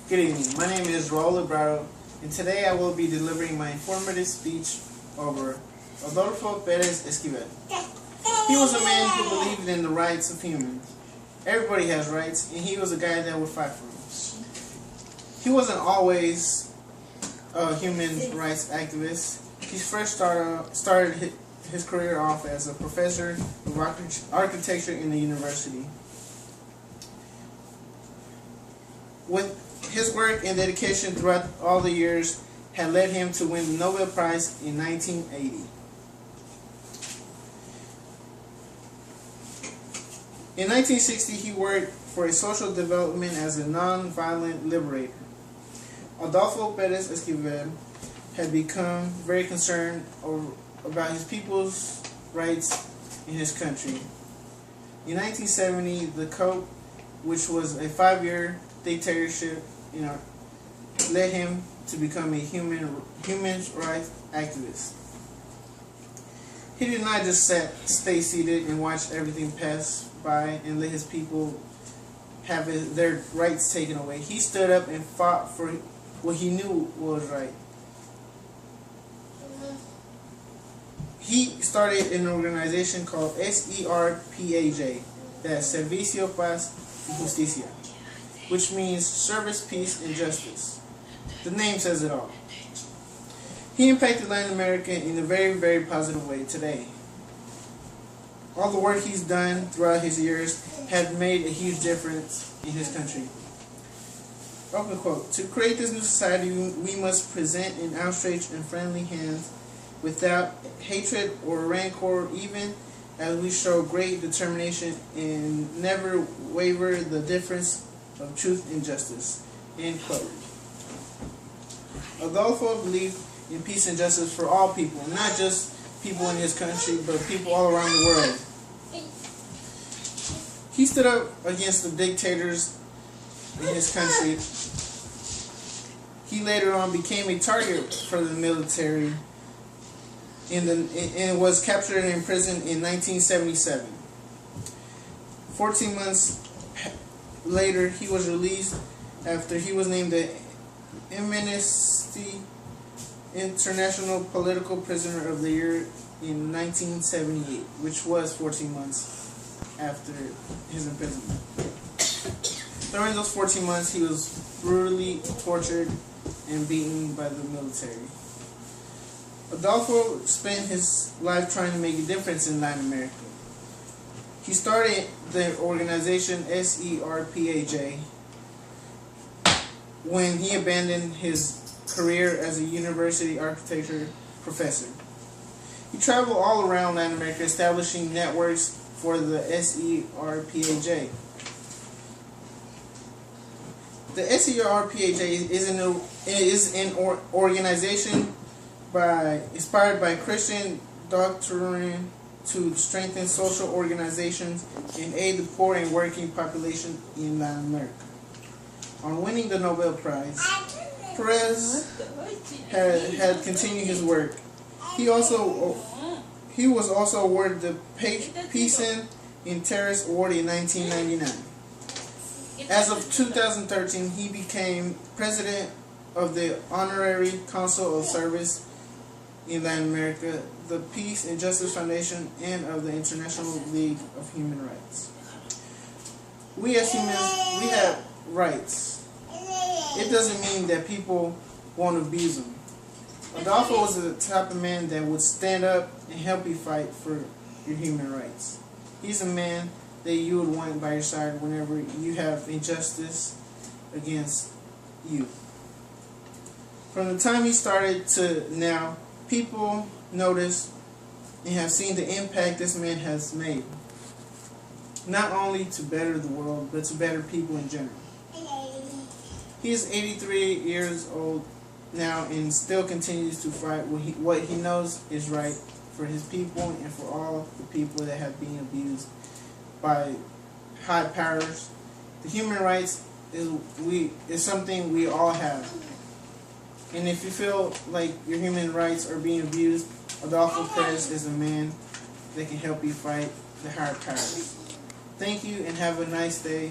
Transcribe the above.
Good evening. My name is Raul Librado, and today I will be delivering my informative speech over Adolfo Perez Esquivel. He was a man who believed in the rights of humans. Everybody has rights, and he was a guy that would fight for them. He wasn't always a human rights activist. He first started his career off as a professor of architecture in the university. With his work and dedication throughout all the years had led him to win the Nobel Prize in 1980. In 1960, he worked for a social development as a non-violent liberator. Adolfo Perez Esquivel had become very concerned about his people's rights in his country. In 1970, the coup, which was a 5-year dictatorship, led him to become a human rights activist. He did not just stay seated and watch everything pass by and let his people have their rights taken away. He stood up and fought for what he knew was right. He started an organization called SERPAJ, that's Servicio, Paz y Justicia, which means service, peace, and justice. The name says it all. He impacted Latin America in a very, very positive way today. All the work he's done throughout his years had made a huge difference in his country. Open quote, "To create this new society, we must present an outstretched and friendly hand without hatred or rancor, even as we show great determination and never waver the difference of truth and justice." End quote. Adolfo believed in peace and justice for all people, not just people in his country, but people all around the world. He stood up against the dictators in his country. He later on became a target for the military and was captured and imprisoned in 1977. 14 months later, he was released after he was named the Amnesty International Political Prisoner of the Year in 1978, which was 14 months after his imprisonment. During those 14 months, he was brutally tortured and beaten by the military. Adolfo spent his life trying to make a difference in Latin America. He started the organization SERPAJ when he abandoned his career as a university architecture professor. He traveled all around Latin America establishing networks for the SERPAJ. The SERPAJ is an organization inspired by Christian doctrine to strengthen social organizations and aid the poor and working population in Latin America. On winning the Nobel Prize, Perez had continued his work. He was also awarded the Peace and Interest Award in 1999. As of 2013, he became president of the Honorary Council of Service in Latin America, the Peace and Justice Foundation, and of the International League of Human Rights. We as humans, we have rights. It doesn't mean that people won't abuse them. Adolfo was the type of man that would stand up and help you fight for your human rights. He's a man that you would want by your side whenever you have injustice against you. From the time he started to now, people notice and have seen the impact this man has made. Not only to better the world, but to better people in general. He is 83 years old now and still continues to fight what he knows is right for his people and for all the people that have been abused by high powers. The human rights is something we all have. And if you feel like your human rights are being abused, Adolfo Perez is a man that can help you fight the higher powers. Thank you and have a nice day.